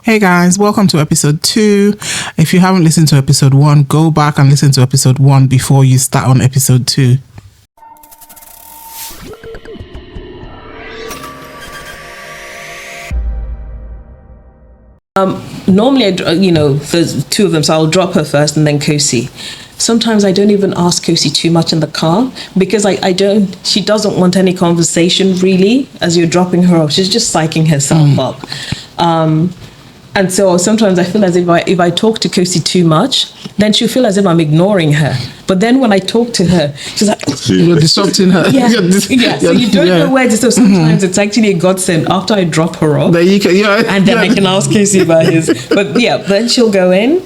Hey guys, welcome to episode 2. If you haven't listened to episode 1, go back and listen to episode 1 before you start on episode 2. Normally, there's two of them, so I'll drop her first and then Kosi. Sometimes I don't even ask Kosi too much in the car because she doesn't want any conversation really as you're dropping her off. She's just psyching herself up. And so sometimes I feel as if I talk to Kosi too much, then she'll feel as if I'm ignoring her. But then when I talk to her, she's like, you're disrupting her. Yeah, so you don't know where to. So sometimes it's actually a godsend after I drop her off. Then you can, and then I can ask Kosi about his. But yeah, then she'll go in.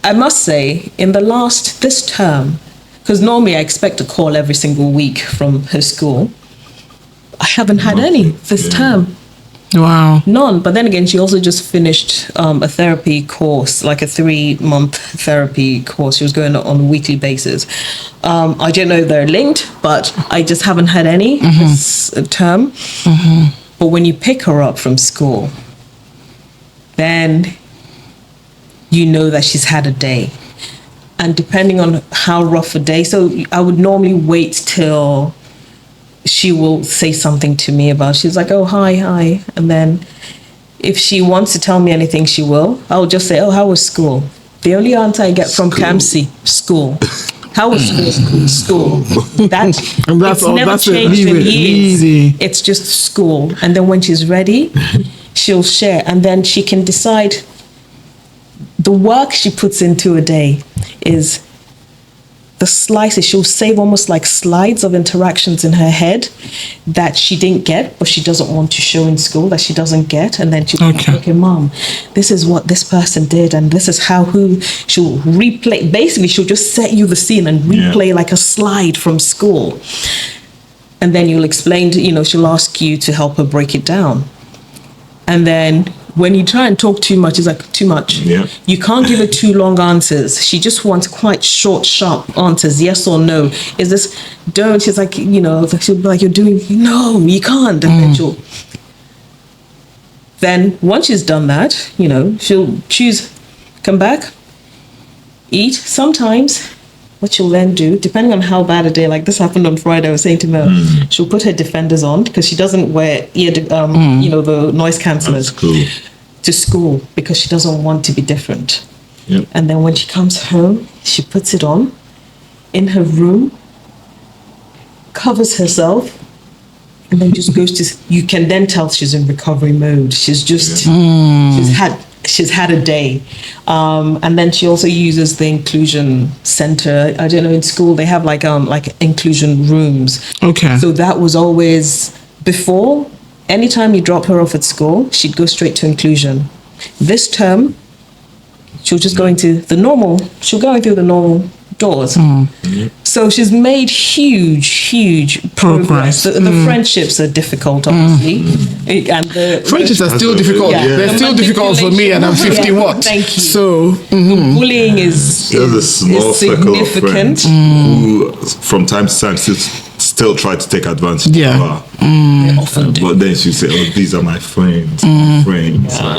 I must say, in this term, because normally I expect a call every single week from her school, I haven't had any this term. Wow. None. But then again, she also just finished a therapy course, like a 3-month therapy course. She was going on a weekly basis. I don't know if they're linked, but I just haven't had any this term. But when you pick her up from school, then you know that she's had a day. And depending on how rough a day, so I would normally wait till she will say something to me about, she's like, oh, hi. And then if she wants to tell me anything, she will. I'll just say, oh, how was school? The only answer I get from Kamsi, school. How was school? School. It's never changed in years. Easy. It's just school. And then when she's ready, she'll share. And then she can decide the work she puts into a day is the slices. She'll save almost like slides of interactions in her head that she didn't get, but she doesn't want to show in school, that she doesn't get. And then she'll be like, okay, mom, this is what this person did, and this is she'll replay. Basically, she'll just set you the scene and replay like a slide from school. And then you'll explain, she'll ask you to help her break it down. And then when you try and talk too much, it's like too much. Yeah. You can't give her too long answers. She just wants quite short, sharp answers, yes or no. Is this, don't, she's like, she'll be like, you're doing, no, you can't. And then once she's done that, she'll choose, come back, eat. Sometimes what she'll then do, depending on how bad a day, like this happened on Friday, I was saying to her, she'll put her defenders on because she doesn't wear the noise cancellers to school because she doesn't want to be different. Yep. And then when she comes home, she puts it on in her room, covers herself, and then just goes to, you can then tell she's in recovery mode. She's just, she's had a day. And then she also uses the inclusion center. I don't know, in school they have like inclusion rooms. Okay. So that was always before. Anytime you drop her off at school, she'd go straight to inclusion. This term, she'll just go into the normal. She'll go through the normal doors. So she's made huge progress. The friendships are difficult, obviously. And the friendships are still difficult. They're still difficult for me, and I'm 50 what? Thank you. So the bullying is there's a small circle of friends who, from time to time, still try to take advantage of her. They often do. But then she say, oh, these are my friends, my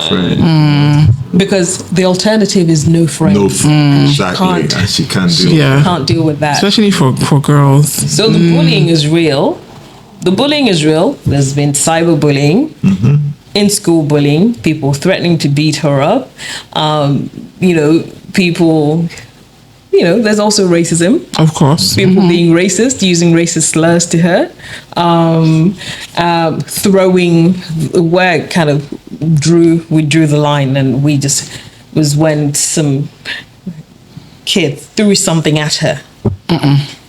friends. Because the alternative is no friends. No friends, exactly. And she can't deal with that. Especially for girls. So the bullying is real. There's been cyberbullying, in school bullying, people threatening to beat her up. People... there's also racism. Of course. People being racist, using racist slurs to her. Throwing, where kind of we drew the line, and was when some kid threw something at her.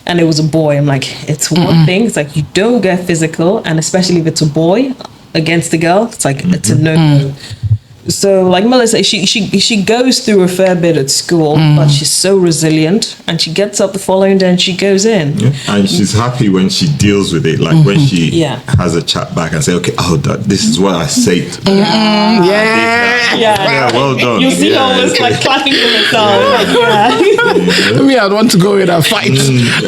And it was a boy. I'm like, it's one thing. It's like, you don't get physical, and especially if it's a boy against a girl, it's like, it's a no-no. So like Melissa, she goes through a fair bit at school, but she's so resilient, and she gets up the following day and she goes in. Yeah. And she's happy when she deals with it, like when she has a chat back and say, okay, this is what I said. Yeah, well done. You see almost like clapping for herself. Me, I'd want to go in and fight.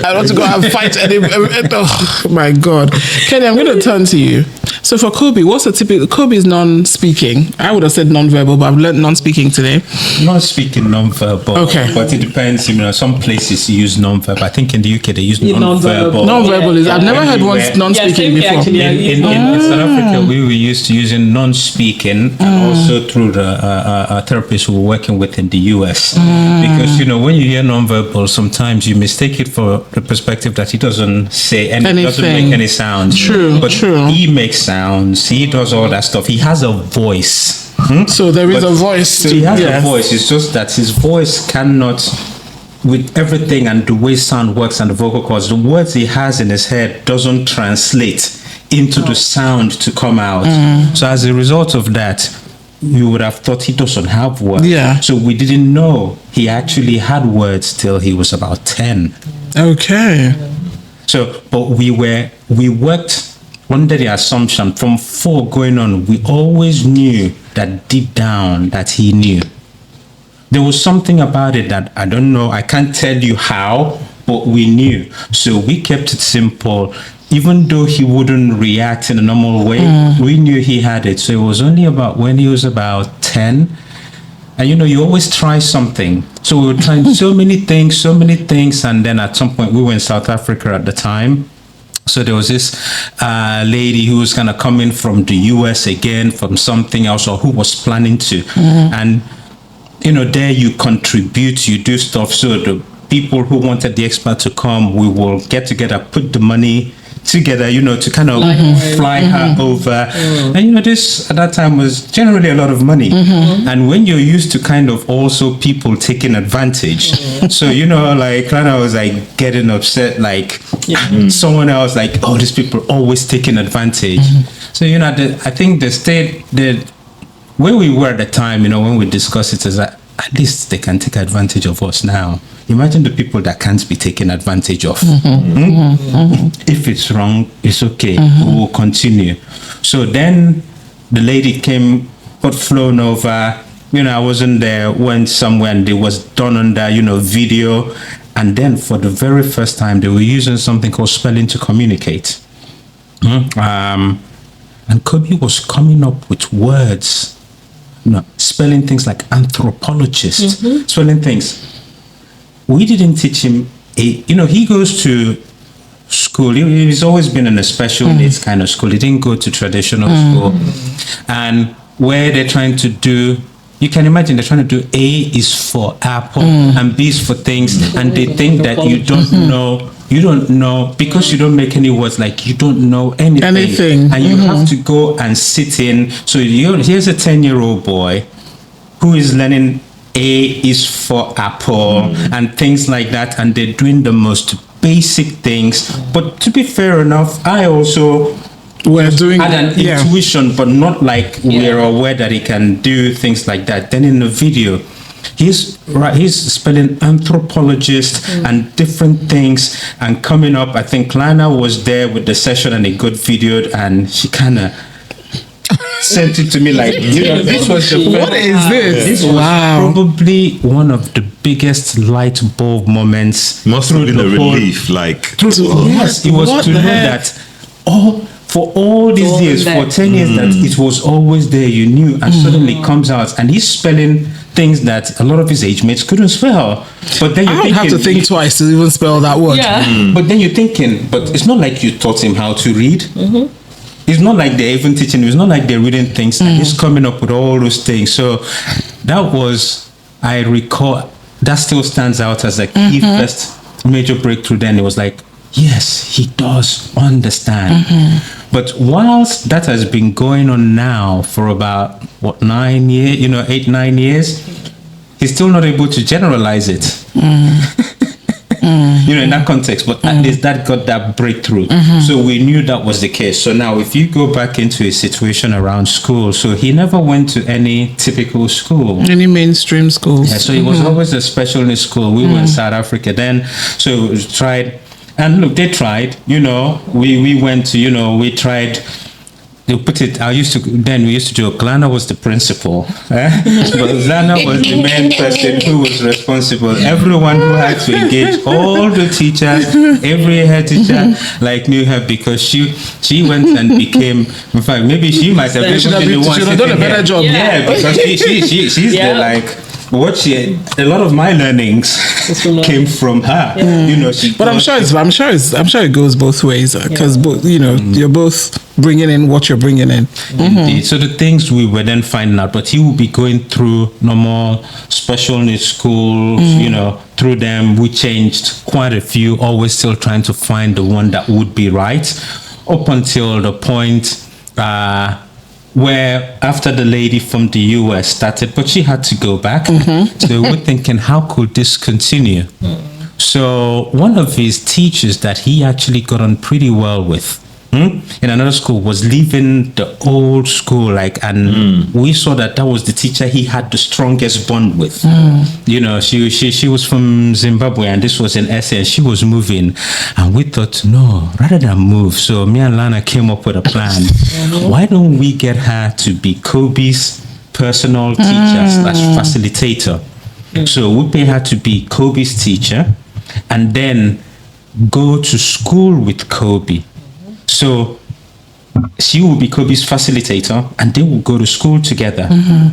I want to go and fight. Oh my God. Kenny, I'm going to turn to you. So for Kobe, what's a typical... Kobe is non-speaking. I would have said non-verbal, but I've learned non-speaking today. Non-speaking, non-verbal. Okay. But it depends. Some places use non-verbal. I think in the UK they use non-verbal. Non-verbal is. I've never heard one non-speaking before. In South Africa, we were used to using non-speaking, and also through the therapists we were working with in the US. Because when you hear non-verbal, sometimes you mistake it for the perspective that he doesn't say anything, doesn't make any sounds. True. He makes sounds. He does all that stuff. He has a voice. So there is a voice. So he has a voice. It's just that his voice cannot, with everything and the way sound works and the vocal cords, the words he has in his head doesn't translate into the sound to come out. So as a result of that, you would have thought he doesn't have words. Yeah. So we didn't know he actually had words till he was about 10. Okay. So, but we worked under the assumption from 4 going on, we always knew that deep down that he knew. There was something about it that I don't know, I can't tell you how, but we knew. So we kept it simple. Even though he wouldn't react in a normal way, we knew he had it. So it was only about when he was about 10. And you always try something. So we were trying so many things. And then at some point, we were in South Africa at the time. So there was this lady who was kind of coming from the US again, from something else, or who was planning to. And, there you contribute, you do stuff. So the people who wanted the expert to come, we will get together, put the money together, to kind of fly her over. And, this at that time was generally a lot of money. And when you're used to kind of also people taking advantage, so, like, kind of was like getting upset, like someone else, like, oh, these people always taking advantage. So, I think the state, where we were at the time, when we discussed it, is that at least they can take advantage of us now. Imagine the people that can't be taken advantage of. If it's wrong, it's okay. We will continue. So then the lady got flown over. I wasn't there, went somewhere, and it was done under, video. And then for the very first time, they were using something called spelling to communicate. And Kobe was coming up with words, spelling things like anthropologist, spelling things. We didn't teach him he goes to school. He's always been in a special needs kind of school. He didn't go to traditional school. And where they're trying to do, you can imagine they're trying to do A is for apple and B is for things. And they think that you don't know because you don't make any words, like you don't know anything. And you have to go and sit in. So here's a 10-year-old boy who is learning A is for apple and things like that, and they're doing the most basic things. But to be fair enough, I also had an intuition, but not like we're aware that he can do things like that. Then in the video, he's spelling anthropologist and different things and coming up. I think Lana was there with the session and a good video, and she kind of sent it to me like, this was the what is this? This was probably one of the biggest light bulb moments. Must have been a relief, like. Yes, it was to know that for all these years, for 10 years, that it was always there, you knew, and suddenly it comes out, and he's spelling things that a lot of his age mates couldn't spell. But then you have to think twice to even spell that word. But then you're thinking, but it's not like you taught him how to read. It's not like they're even teaching him. It's not like they're reading things. And he's coming up with all those things. So that was, I recall, that still stands out as a key first major breakthrough. Then it was like, yes, he does understand. But whilst that has been going on now for about 9 years, 8-9 years, he's still not able to generalize it. In that context, but at least that got that breakthrough. So we knew that was the case. So now if you go back into a situation around school, so he never went to any typical school. Any mainstream schools. Yeah, so it was always a special needs school. We were in South Africa then, so we tried. And look, they tried, we went to, we tried they put it. We used to do. Glana was the principal, but Glana was the main person who was responsible. Everyone who had to engage, all the teachers, every head teacher, like knew her because she went and became. In fact, maybe she might have been the one. She should have done a better job. Yeah, because she's the like. A lot of my learnings came from her. You know, but I'm sure it goes both ways because both, you know, you're both bringing in what you're bringing in. Indeed. So the things we were then finding out, but he will be going through normal special needs schools, you know, through them. We changed quite a few, always still trying to find the one that would be right, up until the point where after the lady from the US started, but she had to go back. So we're thinking, how could this continue? So one of his teachers that he actually got on pretty well with in another school was leaving the old school, and we saw that was the teacher he had the strongest bond with. You know, she was from Zimbabwe, and this was in SA, and she was moving, and we thought, no, rather than move. So me and Lana came up with a plan. Why don't we get her to be Kobe's personal teacher / facilitator? So we pay her to be Kobe's teacher, and then go to school with Kobe. So she will be Kobe's facilitator, and they will go to school together.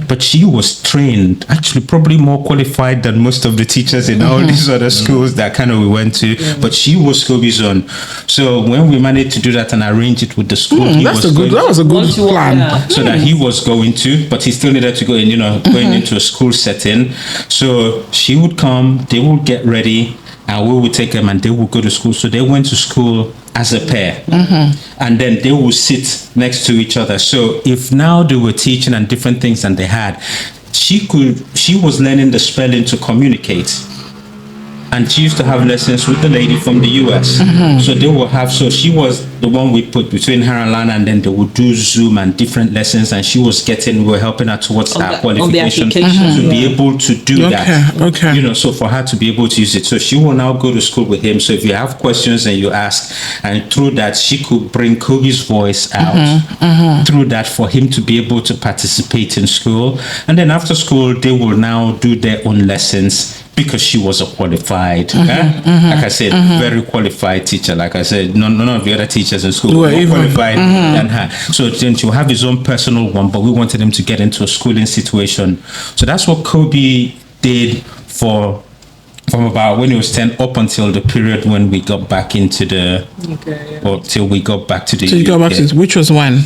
But she was trained, actually probably more qualified than most of the teachers in all these other schools that kind of we went to. But she was Kobe's own. So when we managed to do that and arrange it with the school, that was a good plan. So that he was going to, but he still needed to go in, you know, going into a school setting. So she would come, they would get ready, and we would take them and they would go to school. So they went to school as a pair, and then they would sit next to each other. So if now they were teaching and different things than they had, she was learning the spelling to communicate. And she used to have lessons with the lady from the US. So they will have, so she was the one we put between her and Lana, and then they would do Zoom and different lessons, and we were helping her towards her qualification to be able to do that. Okay. You know, so for her to be able to use it. So she will now go to school with him. So if you have questions and you ask, and through that, she could bring Kobe's voice out through that for him to be able to participate in school. And then after school, they will now do their own lessons, because she was a qualified, like I said, very qualified teacher. Like I said, none of the other teachers in school were more qualified than her. So then she'll have his own personal one, but we wanted him to get into a schooling situation. So that's what Kobe did from about when he was 10 up until the period when we got back into or till we got back to the UK. So you got back to, which was when?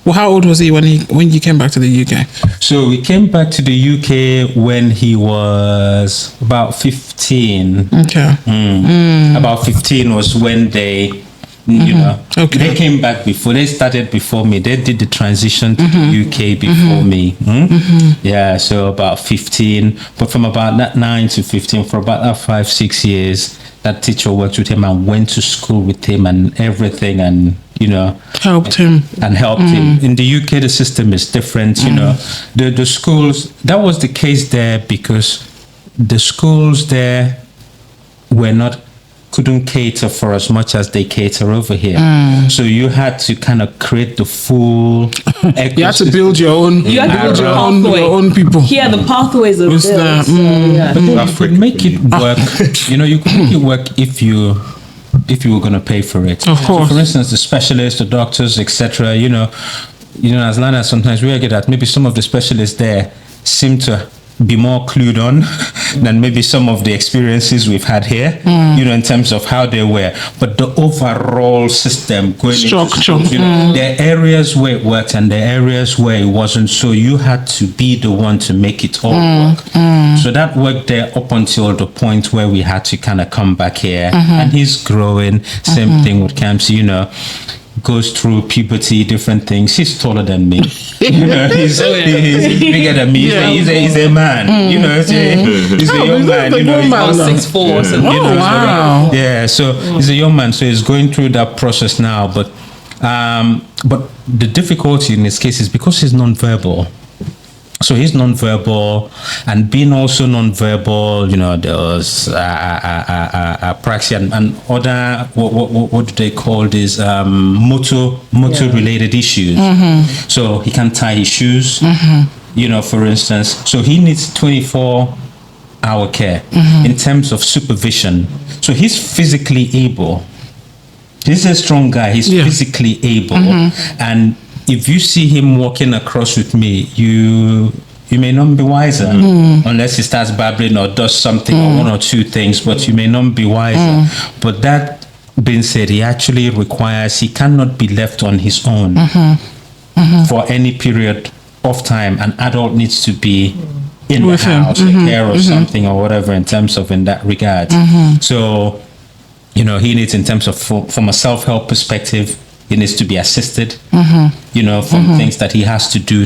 Well, how old was he when you came back to the UK? So we came back to the UK when he was about 15. Okay. About 15 was when they, you know, they came back before. They started before me. They did the transition to the UK before me. Yeah, so about 15. But from about that 9 to 15, for about that 5-6 years, that teacher worked with him and went to school with him and everything, and you know, helped him. In the UK, the system is different. You know, the schools, that was the case there because the schools there couldn't cater for as much as they cater over here. So you had to kind of create the full ecosystem. You had to build your own. You had to build your own people. Here, the pathways are built. But you could make it work. You know, you could make it work if you were going to pay for it. Of course. So for instance, the specialists, the doctors, etc. You know, as Lana, sometimes we get that maybe some of the specialists there seem to be more clued on than maybe some of the experiences we've had here, you know, in terms of how they were. But the overall system going structure, into schools, you know, there are areas where it worked and there are areas where it wasn't. So you had to be the one to make it all work. So that worked there up until the point where we had to kind of come back here. And he's growing. Same thing with Kamsi, you know. Goes through puberty, different things. He's taller than me. You know, he's bigger than me. He's a man. You know, he's a young man. You know, he's about 6'4". So, wow. So he's a young man. So he's going through that process now. But the difficulty in this case is because he's non-verbal. So he's nonverbal, and being also nonverbal, there was apraxia and other what do they call this motor related issues. So he can't tie his shoes, for instance. So he needs 24-hour care in terms of supervision. So he's physically able. He's a strong guy. He's physically able, and if you see him walking across with me, you may not be wiser unless he starts babbling or does something or one or two things, but you may not be wiser. But that being said, he cannot be left on his own for any period of time. An adult needs to be in the house, a care or something or whatever in terms of in that regard. So, he needs in terms of from a self-help perspective, he needs to be assisted, from things that he has to do,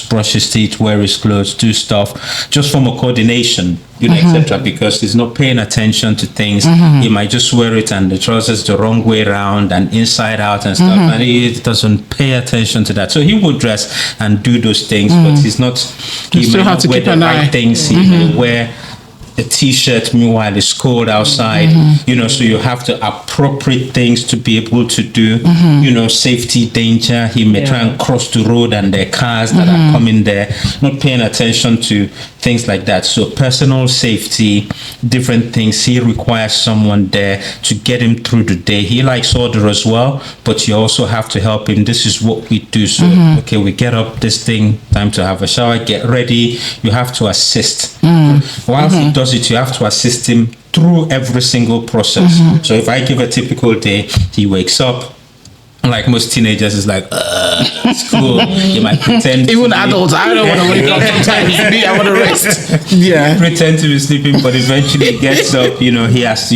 brush his teeth, wear his clothes, do stuff, just from a coordination, etc. Because he's not paying attention to things. He might just wear it and the trousers the wrong way around and inside out and stuff, and he doesn't pay attention to that. So he would dress and do those things, but he's not. He still may have not to wear keep the an right eye. things. He may wear a t-shirt meanwhile it's cold outside, so you have to appropriate things to be able to do, safety, danger. He may try and cross the road and there are cars that are coming there, not paying attention to things like that. So personal safety, different things. He requires someone there to get him through the day. He likes order as well, but you also have to help him. This is what we do. So, okay, we get up, this thing, time to have a shower, get ready. You have to assist. Whilst he does it, you have to assist him through every single process. So if I give a typical day, he wakes up, like most teenagers, is like, school. You might pretend. Even adults, I don't want to wake up sometimes. Me, I want to rest. Yeah. Pretend to be sleeping, but eventually gets up. He has,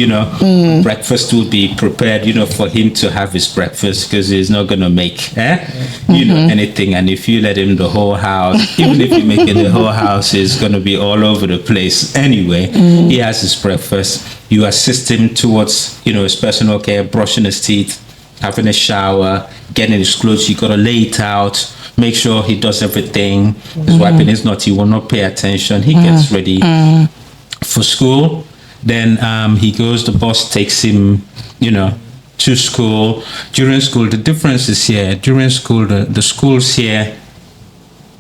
breakfast will be prepared, for him to have his breakfast because he's not going to make, anything. And if you let him, the whole house, even if you make it, the whole house is going to be all over the place. Anyway, he has his breakfast. You assist him towards, his personal care, brushing his teeth, having a shower, getting his clothes. You gotta lay it out, make sure he does everything. He's wiping his nut, he will not pay attention. He gets ready for school. Then he goes, the bus takes him, to school. During school, the difference is here. During school, the schools here,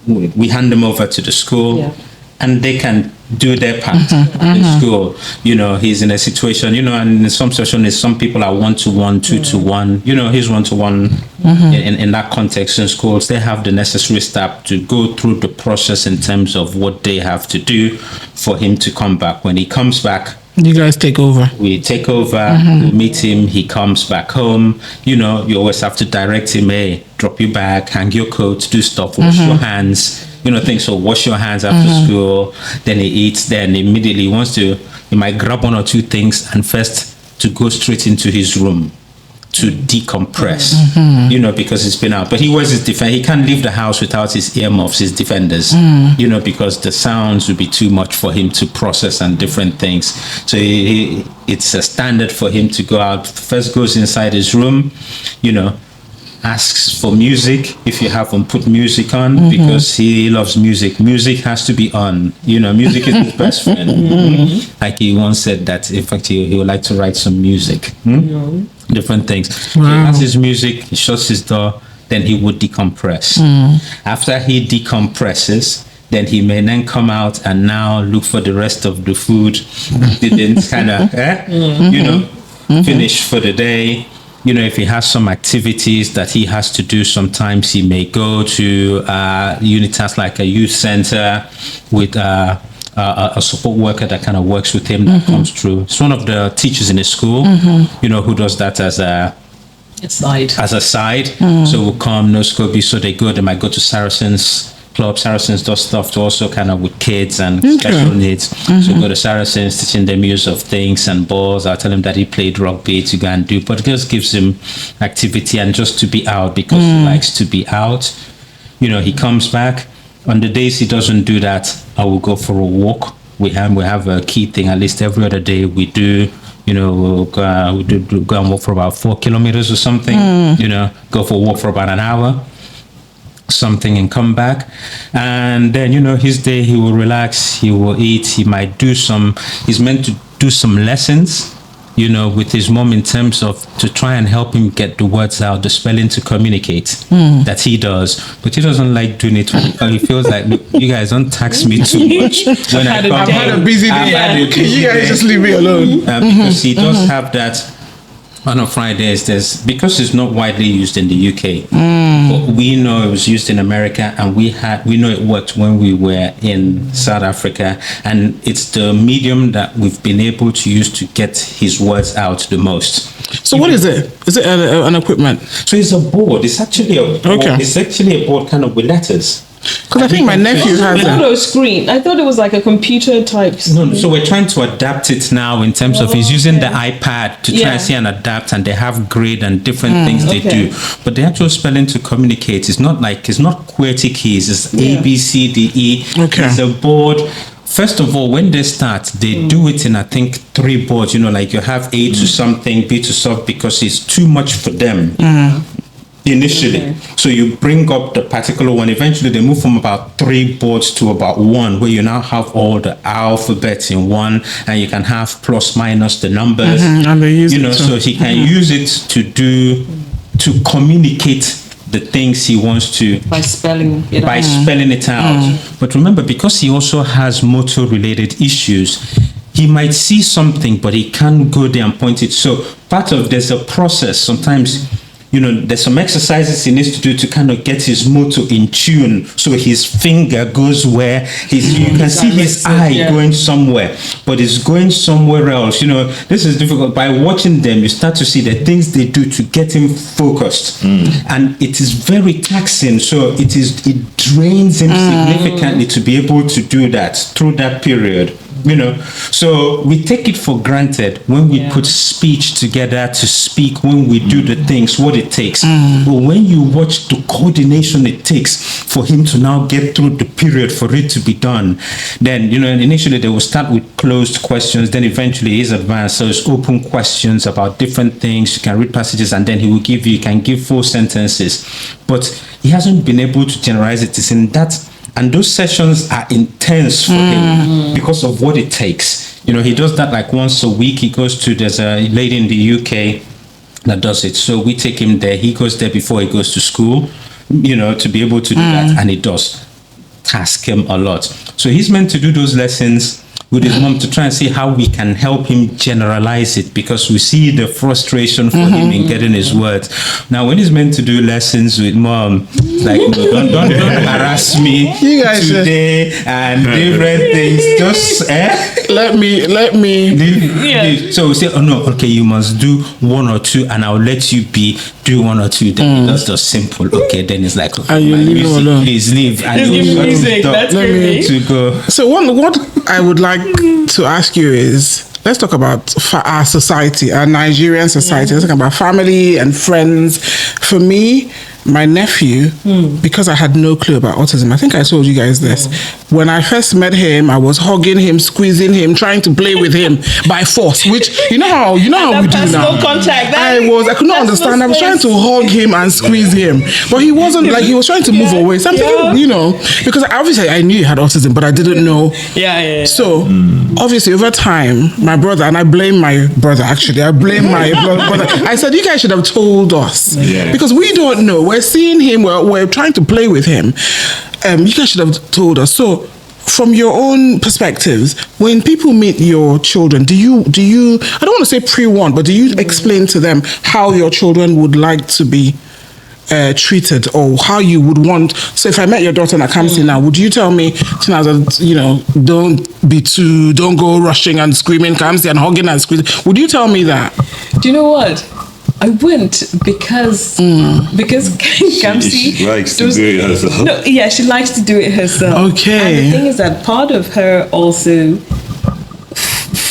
we hand them over to the school and they can do their part in school. He's in a situation, and in some situations, some people are 1-to-1, 2-to-1, he's 1-to-1 in that context. In schools, they have the necessary staff to go through the process in terms of what they have to do for him to come back. When he comes back, you guys take over. We take over, we meet him, he comes back home. You always have to direct him, hey, drop your bag, hang your coat, do stuff, wash your hands, things. So wash your hands after school, then he eats, then immediately he might grab one or two things and first to go straight into his room to decompress, because it's been out. But he wears his defender. He can't leave the house without his earmuffs, his defenders, because the sounds would be too much for him to process and different things. So it's a standard for him to go out. First goes inside his room, asks for music. If you have him, put music on because he loves music. Music has to be on. Music is his best friend. Like he once said that, in fact, he would like to write some music. Different things. Wow. He has his music, he shuts his door, then he would decompress. After he decompresses, then he may then come out and now look for the rest of the food. Didn't kind of, finish for the day. If he has some activities that he has to do, sometimes he may go to Unitas, like a youth center with a support worker that kind of works with him, that comes through. It's one of the teachers in his school, who does that as a side. So we'll come, no Scobie, so they might go to Saracens Club. Saracens does stuff to also kind of with kids and special needs. So go to Saracens, teaching them use of things and balls. I'll tell him that he played rugby to go and do, but it just gives him activity and just to be out because he likes to be out. He comes back. On the days he doesn't do that, I will go for a walk. We have a key thing, at least every other day we do. We'll go and walk for about 4 kilometers or something. Go for a walk for about an hour. something and come back, and then his day he will relax, he will eat, he might do some, he's meant to do some lessons with his mom in terms of to try and help him get the words out, the spelling to communicate that he does, but he doesn't like doing it because he feels like, look, you guys don't tax me too much when I've had a busy day. You guys just leave me alone. Because he does have that. On Fridays, because it's not widely used in the UK, but we know it was used in America, and we know it worked when we were in South Africa, and it's the medium that we've been able to use to get his words out the most. So what is it? Is it an equipment? So it's a board. It's actually a board. Okay. It's actually a board kind of with letters. Because I think my nephew has I thought it was screen. I thought it was like a computer type screen. No, so we're trying to adapt it now in terms of he's using the iPad to try and see and adapt, and they have grade and different things they do. But the actual spelling to communicate is not QWERTY keys. It's A, B, C, D, E. Okay. It's a board. First of all, when they start, they do it in, I think, 3 boards. Like you have A to something, B to something, because it's too much for them. Initially. So you bring up the particular one. Eventually they move from about 3 boards to about 1, where you now have all the alphabets in one, and you can have plus minus the numbers. And they use it so he can use it to communicate the things he wants to by spelling it out. But remember, because he also has motor related issues, he might see something but he can't go there and point it. So there's a process sometimes. There's some exercises he needs to do to kind of get his motor in tune, so his finger goes where you can see his eye going somewhere, but it's going somewhere else. This is difficult. By watching them, you start to see the things they do to get him focused, and it is very taxing. So it drains him significantly to be able to do that through that period. So we take it for granted when we put speech together to speak, when we do the things, what it takes. But when you watch the coordination it takes for him to now get through the period for it to be done, then, initially they will start with closed questions, then eventually it's advanced. So it's open questions about different things. You can read passages, and then he can give full sentences. But he hasn't been able to generalize it. It's in that. And those sessions are intense for him because of what it takes. He does that like once a week. There's a lady in the UK that does it. So we take him there. He goes there before he goes to school, to be able to do that. And it does task him a lot. So he's meant to do those lessons with his mom to try and see how we can help him generalize it, because we see the frustration for him in getting his words. Now, when he's meant to do lessons with mom, like, don't harass me today and different things. Just let me leave. So we say, oh no, okay, you must do 1 or 2, and I'll let you do 1 or 2. Then that's just simple. Okay, then it's like, okay, you leave him alone. Please leave. And music. That's great. To go. So what I would like to ask you is, let's talk about our society, our Nigerian society. Let's talk about family and friends. For me, my nephew, because I had no clue about autism, I think I told you guys this. When I first met him, I was hugging him, squeezing him, trying to play with him by force, which you know how we do now. Contact, I could not understand. I was trying to hug him and squeeze him, but he wasn't, like, he was trying to move away. So I'm thinking, because obviously I knew he had autism, but I didn't know. So obviously over time, my brother, and I blame my brother actually. I blame my brother. I said, you guys should have told us because we don't know. We're seeing him. We're trying to play with him. You guys should have told us. So, from your own perspectives, when people meet your children, do you? I don't want to say pre-warn, but do you explain to them how your children would like to be treated, or how you would want? So, if I met your daughter in Kamsi now, would you tell me, don't go rushing and screaming Kamsi and hugging and squeezing? Would you tell me that? Do you know what? I wouldn't, because Kamsi she likes to do it herself. No, she likes to do it herself. Okay. And the thing is that part of her also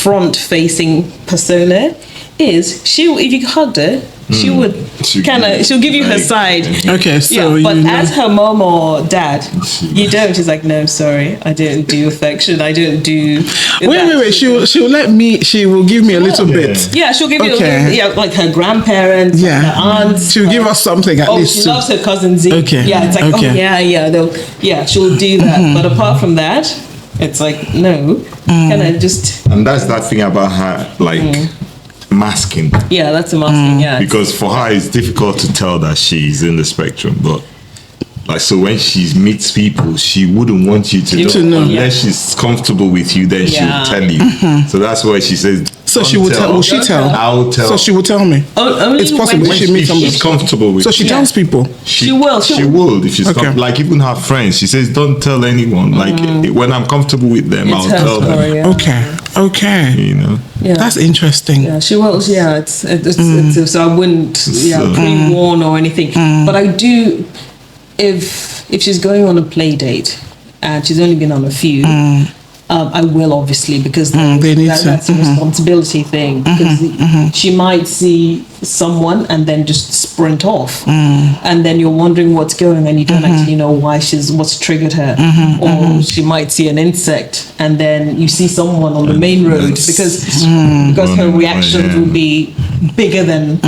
front-facing persona is if you hugged her, she would she'll give you her side. Okay, so but as her mom or dad, you don't. She's like, no, sorry, I don't do affection. I don't do. Wait. She'll let me. She will give me a little bit. Yeah, she'll give you. Like her grandparents, her aunts. She'll give us something at least. She loves her cousin Z. Okay. Yeah, it's like she'll do that. But apart from that, it's like no. Kind of just. And that's that thing about her, like. Masking. Yeah, that's a masking. Yeah, because for her it's difficult to tell that she's in the spectrum, but like so when she meets people, she wouldn't want you to know unless she's comfortable with you. Then she'll tell you. So that's why she says. So she will tell. Will she tell? I'll tell. So she will tell me. Only it's possible when she meets somebody. She's comfortable with. So she tells people. She will. She will if she's like even her friends. She says, "Don't tell anyone." Like when I'm comfortable with them, I'll tell them. Yeah. Okay. You know. Yeah. That's interesting. Yeah, she will. Yeah, it's so I wouldn't pre-warn or anything. But I do, if she's going on a play date and she's only been on a few, I will obviously because that's a responsibility thing. Because she might see someone and then just sprint off, and then you're wondering what's going, and you don't actually know what's triggered her. Or she might see an insect, and then you see someone on the main road because her reactions will be bigger than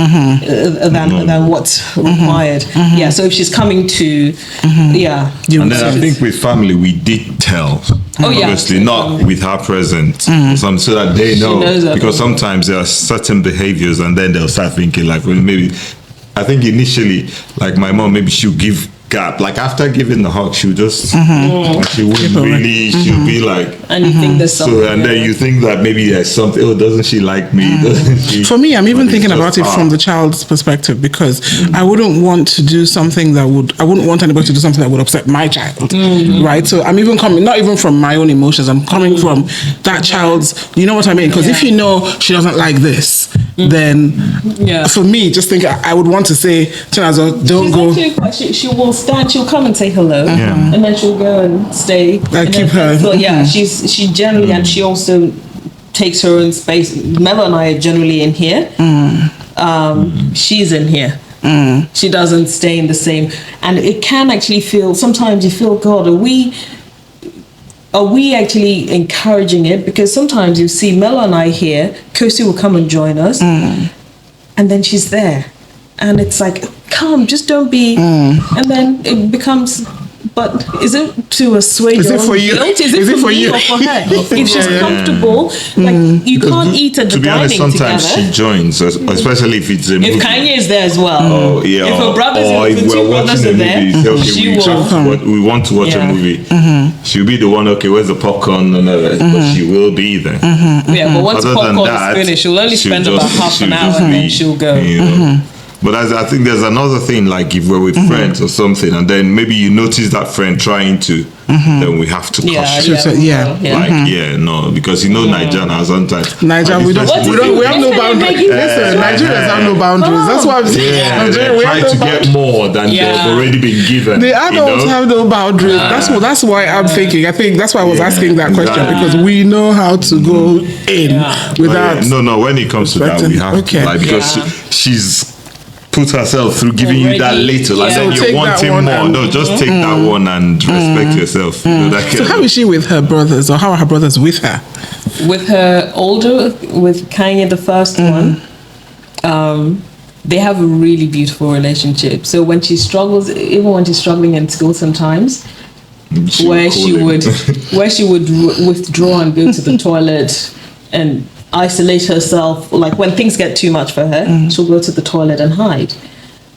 what's required. Yeah, so if she's coming to, and then I think with family we did tell. Obviously not with her present, so that they know because sometimes there are certain behaviors, and then they'll start thinking like, well, maybe. I think initially, like my mom, maybe she'll give gap. Like after giving the hug, she'll just she wouldn't really. She'll be like, and you think there's something. So, and then you think that maybe there's something. Oh, doesn't she like me? Doesn't she? For me, I'm even thinking about it from the child's perspective because I wouldn't want to do something I wouldn't want anybody to do something that would upset my child, right? So I'm even coming, not even from my own emotions. I'm coming from that child's. You know what I mean? Because if you know she doesn't like this, then for me, just think I would want to say, Chinazo, don't go. She will stand. She'll come and say hello, and then she'll go and stay. I keep her. So she generally, and she also takes her own space. Melo and I are generally in here. She's in here. She doesn't stay in the same, and it can actually feel. Sometimes you feel, God, are we actually encouraging it? Because sometimes you see Melo and I here. Kosi will come and join us, and then she's there, and it's like, come, just don't be. And then it becomes. But is it to assuage your own guilt? Is it for you or for her? If she's comfortable, like you can't eat at the dining together. To be honest, sometimes she joins, especially if it's a movie. If Kanye is there as well. Oh, yeah. If her brothers if we're watching a movie, she will. We want to watch a movie. She'll be the one, okay, where's the popcorn? But she will be there. Yeah, but once popcorn is finished, she'll only spend about half an hour and then she'll go. But I think there's another thing, like if we're with friends or something, and then maybe you notice that friend trying to, then we have to caution. Because Nigeria sometimes. Nigeria, we have no boundaries. Listen, Nigerians have no boundaries. That's what I'm saying. They try to get more than they've already been given. The adults have no boundaries. That's why I'm thinking. I think that's why I was asking that question because we know how to go in without. No. When it comes to that, we have to, because she's put herself through giving you that little, and then you're wanting more. No, just take that one and respect yourself. So how is she with her brothers, or how are her brothers with her? With her older, with Kanye, the first one, they have a really beautiful relationship. So when she struggles, even when she's struggling in school sometimes, where she would withdraw and go to the toilet and isolate herself, like when things get too much for her, she'll go to the toilet and hide.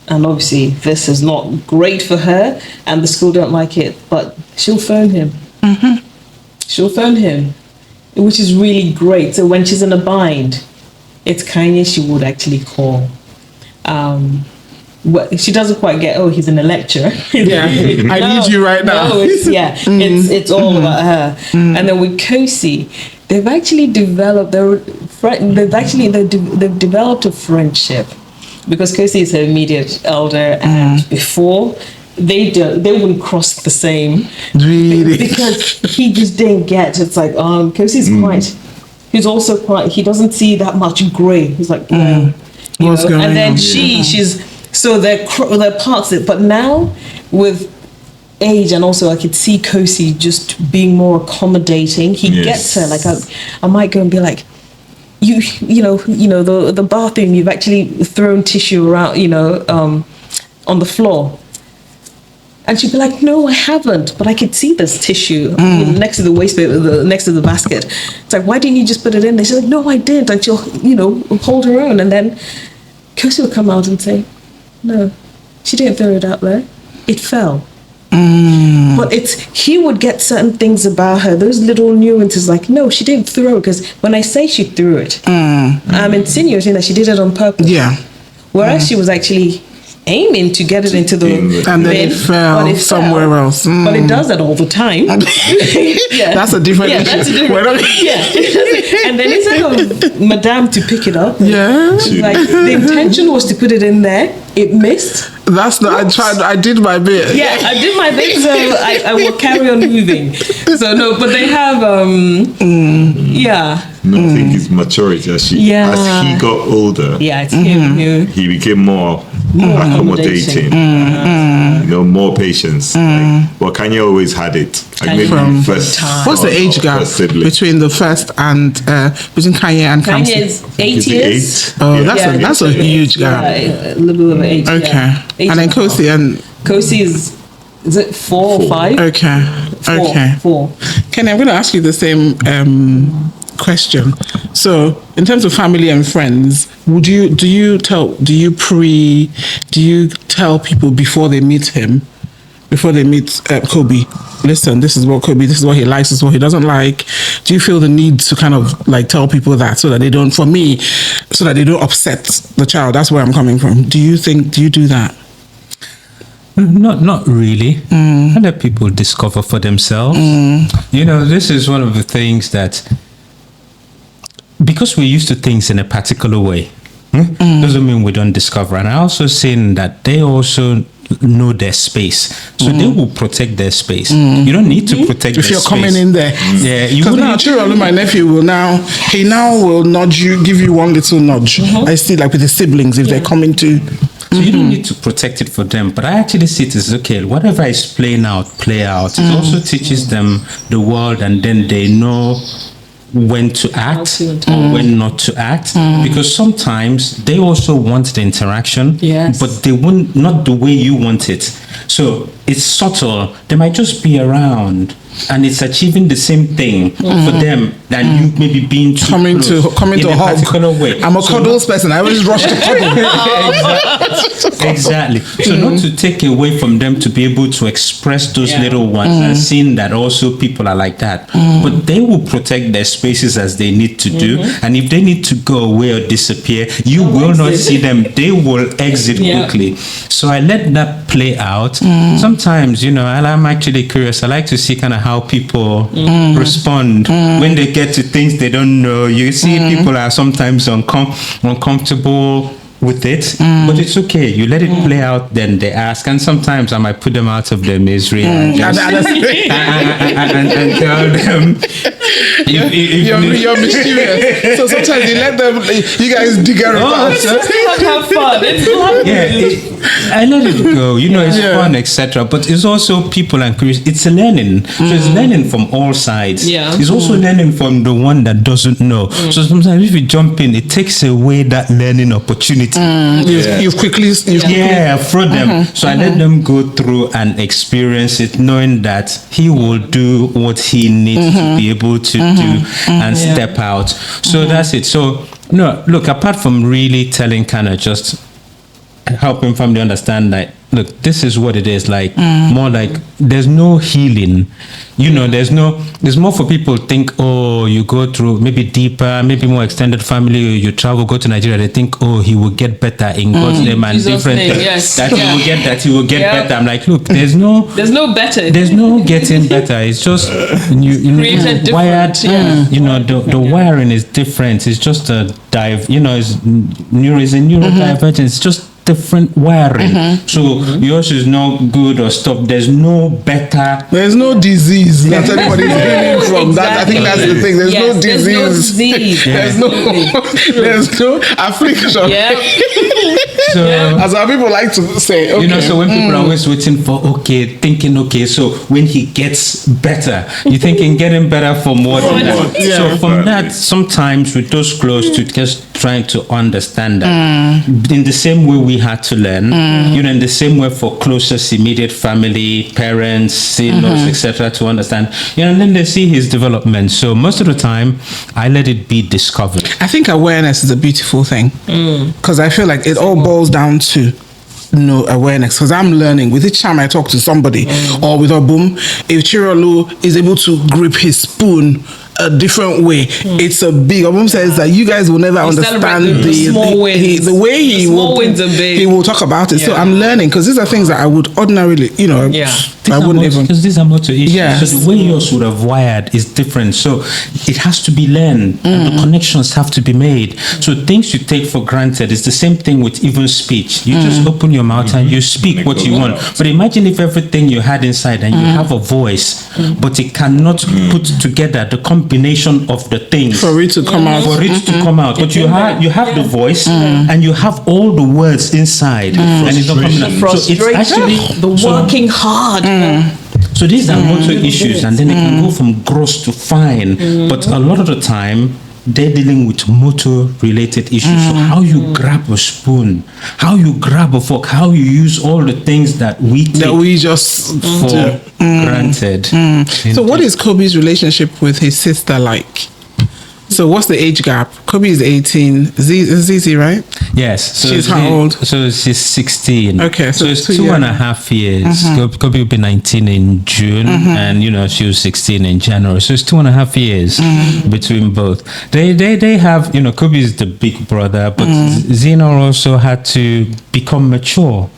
And obviously this is not great for her and the school don't like it, but she'll phone him. She'll phone him, which is really great. So when she's in a bind, it's Kanye she would actually call. She doesn't quite get, he's in a lecture. I need you right now. No, it's all about her. And then with Kosi, they've actually developed they've developed a friendship because Kosi is her immediate elder, and before they wouldn't cross the same. Really? Because he just didn't get. It's like Kosi's quite who's also quite, he doesn't see that much grey. He's like, what's going on? And then she's, so they're parts of it. But now with age, and also I could see Kosi just being more accommodating. He gets her. Like I might go and be like, you know the bathroom, you've actually thrown tissue around, on the floor. And she'd be like, no, I haven't, but I could see this tissue next to the waistband, next to the basket. It's like, why didn't you just put it in there? She's like, no, I didn't. And she'll, hold her own. And then Kosi will come out and say, no, she didn't throw it out there. It fell. But he would get certain things about her, those little nuances, like, no, she didn't throw it, because when I say she threw it, I'm insinuating that she did it on purpose. Yeah. Whereas she was actually aiming to get it into the and then it fell somewhere else. But it does that all the time. That's a different issue. That's a different, And then instead of Madame to pick it up, like the intention was to put it in there, it missed. That's not. I did my bit. Yeah, I did my bit, so I will carry on moving. So no, but they have No, I think it's maturity as he got older. Yeah, it's him who he became more accommodating. More patience. Well, Kanye always had it. Like maybe first. What's the age gap between the first and between Kanye and Kamsi? Kanye is 8 years. Oh, that's a huge gap. A little of age. Okay, and then Kosi is it 4 or 5? Okay. Four. Kenny, I'm going to ask you the same question. So, in terms of family and friends, do you tell people before they meet him, before they meet Kobe, listen, this is what Kobe, this is what he likes, this is what he doesn't like? Do you feel the need to kind of like tell people that so that they don't, so that they don't upset the child? That's where I'm coming from. Do you do that? Not really. I let people discover for themselves. This is one of the things that, because we're used to things in a particular way, doesn't mean we don't discover. And I also seen that they also know their space, so they will protect their space. You don't need to protect if their you're space. coming in there. Because now Chirolu, my nephew, will now nudge you, give you one little nudge. I see, like with the siblings, if they're coming to. So you don't need to protect it for them. But I actually see it as, okay, whatever is playing out, play out. It also teaches them the world, and then they know when to act or when not to act, because sometimes they also want the interaction, but they won't, not the way you want it. So it's subtle. They might just be around, and it's achieving the same thing for them than you maybe being too coming to a hug. Particular way. I'm a cuddles person. I always rush to cuddle. Exactly. So not to take away from them to be able to express those little ones, and seeing that also people are like that. But they will protect their spaces as they need to do. And if they need to go away or disappear, you will not see them. They will exit quickly. So I let that play out. Sometimes, I'm actually curious. I like to see kind of how people respond when they get to things they don't know. You see people are sometimes uncomfortable with it, but it's okay. You let it play out, then they ask, and sometimes I might put them out of their misery and just and tell them you're mischievous. So sometimes you let them, you guys dig around. Have fun. I let it go. It's fun, etc. But it's also people and curious. It's a learning. So it's learning from all sides. Yeah. It's also learning from the one that doesn't know. So sometimes if you jump in, it takes away that learning opportunity. You've quickly throw them. So I let them go through and experience it, knowing that he will do what he needs to be able to do and step out. So that's it. So no, look, apart from really telling, kind of just helping family understand that, look, this is what it is, like more like there's no healing, there's more for people to think, oh, you go through maybe deeper, maybe more extended family, you travel, go to Nigeria, they think, oh, he will get better in God's name and Jesus different name, things. He will get better. I'm like, look, there's no better. There's no getting better. It's just wired. The wiring is different. It's just a it's a neurodivergence. It's just different wiring. So yours is not good or stuff. There's no better. There's no disease that anybody's healing from. That I think that's the thing. There's no disease. There's no affliction. Yeah. So, as our people like to say, okay. You know, so when people are always waiting for, thinking, so when he gets better, you're thinking getting better from what? Yeah. So from that, sometimes with those close to just trying to understand that in the same way we had to learn, you know, in the same way for closest immediate family, parents, in-laws, etc., to understand, you know, and then they see his development. So most of the time, I let it be discovered. I think awareness is a beautiful thing because I feel like it all boils down to awareness, because I'm learning with each time I talk to somebody or with Obum, if Chirolu is able to grip his spoon a different way, it's a big. Obum says that you guys will never understand the small wins. The way he will talk about it. So I'm learning, because these are things that I would ordinarily, you know, I wouldn't even, because these are motor issues. Yes. So the way yours would have wired is different. So it has to be learned, and the connections have to be made. So things you take for granted is the same thing with even speech. You just open your mouth and you speak what you want. But imagine if everything you had inside and you have a voice, but it cannot put together the combination of the things for it to come out. For it to come out. But you have the voice and you have all the words inside, and it's not coming out. So it's actually the working hard. So these are motor issues, and then they can go from gross to fine. But a lot of the time, they're dealing with motor-related issues. So how you grab a spoon, how you grab a fork, how you use all the things that we take just for granted. So what is Kobe's relationship with his sister like? So what's the age gap? Kobe is 18. Zizi, right? Yes. So she's how old? So she's 16. Okay. So it's 2.5 years. Kobe will be 19 in June, and you know she was 16 in January. So it's 2.5 years between both. They have, you know, Kobe is the big brother, but Zena also had to become mature.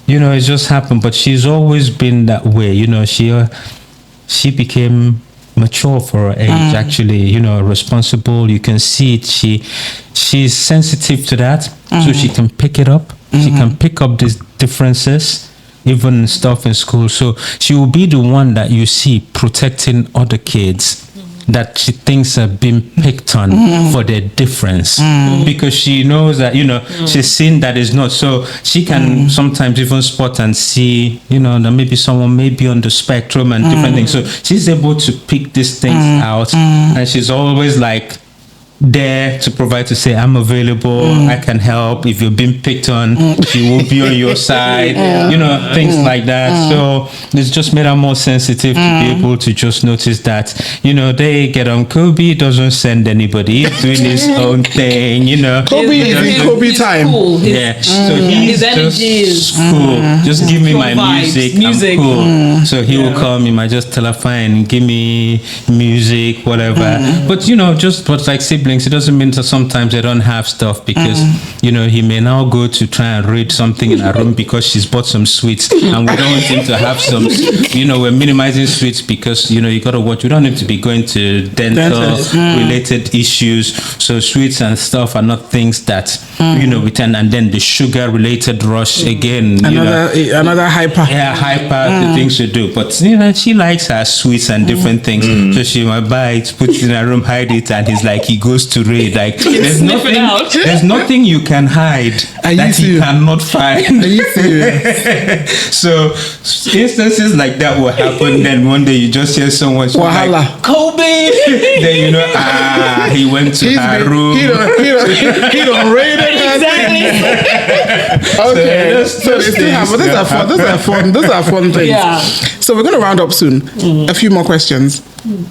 You know, it just happened, but she's always been that way. You know, she became mature for her age, actually, you know, responsible. You can see it. She's sensitive to that, so she can pick it up. She can pick up these differences, even stuff in school. So she will be the one that you see protecting other kids that she thinks have been picked on for their difference, because she knows that, you know, she's seen that is not. So she can sometimes even spot and see, you know, that maybe someone may be on the spectrum and different things. So she's able to pick these things out, and she's always like there to provide, to say, I'm available, I can help. If you're being picked on, she will be on your side, you know, things like that. So it's just made her more sensitive to be able to just notice that, you know, they get on. Kobe doesn't send anybody, he's doing his own thing, you know. Kobe is in Kobe time. Cool. So he's just cool. Just give me my music. I'm cool. So he will call me, I just tell her, fine, give me music, whatever. But, you know, but like siblings, it doesn't mean that sometimes they don't have stuff, because you know, he may now go to try and read something in her room because she's bought some sweets, and we don't want him to have some, you know, we're minimizing sweets because, you know, you got to watch, we don't need to be going to dental related issues. So sweets and stuff are not things that, you know, we tend, and then the sugar related rush again, another hyper the things we do. But you know, she likes her sweets and different things, so she might buy it, put it in her room, hide it, and he's like, he goes to read, like there's nothing you can hide that he cannot find. Are you serious? So instances like that will happen. Then one day you just hear someone like, Kobe. Then you know, he went to her room. He don't raid it. Exactly. Okay. So they still have, but those are fun things. Yeah. So we're gonna round up soon. A few more questions.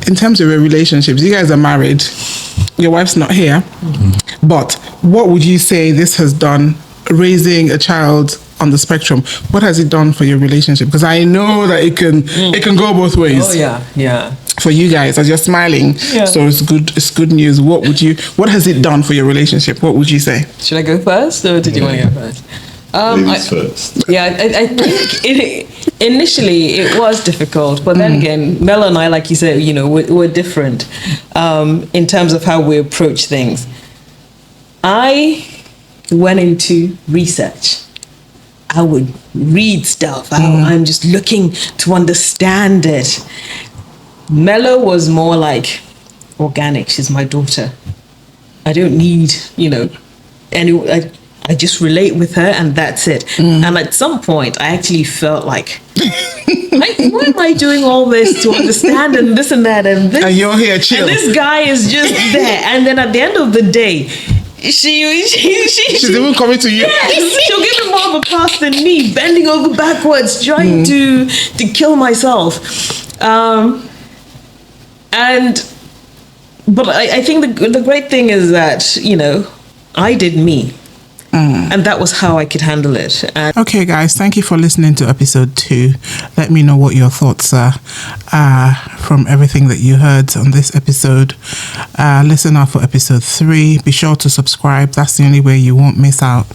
In terms of your relationships, you guys are married. Your wife's not here. But what would you say this has done, raising a child on the spectrum? What has it done for your relationship? Because I know that it can go both ways. Oh yeah. For you guys, as you're smiling, so it's good news. What has it done for your relationship? What would you say? Should I go first, or did you want to go first? Ladies first. Yeah, I think initially it was difficult, but then again, Mel and I, like you said, you know, we're different in terms of how we approach things. I went into research. I would read stuff. I'm just looking to understand it. Mello was more like organic. She's my daughter. I don't need, I just relate with her and that's it. And at some point, I actually felt like, why am I doing all this to understand and this and that and this? And you're here, chill. And this guy is just there. And then at the end of the day, she's even coming to you. Yes, she'll give me more of a pass than me, bending over backwards, trying to kill myself. But I think the great thing is that, I did me. And that was how I could handle it. Okay, guys, thank you for listening to episode 2. Let me know what your thoughts are from everything that you heard on this episode. Listen out for episode 3. Be sure to subscribe. That's the only way you won't miss out.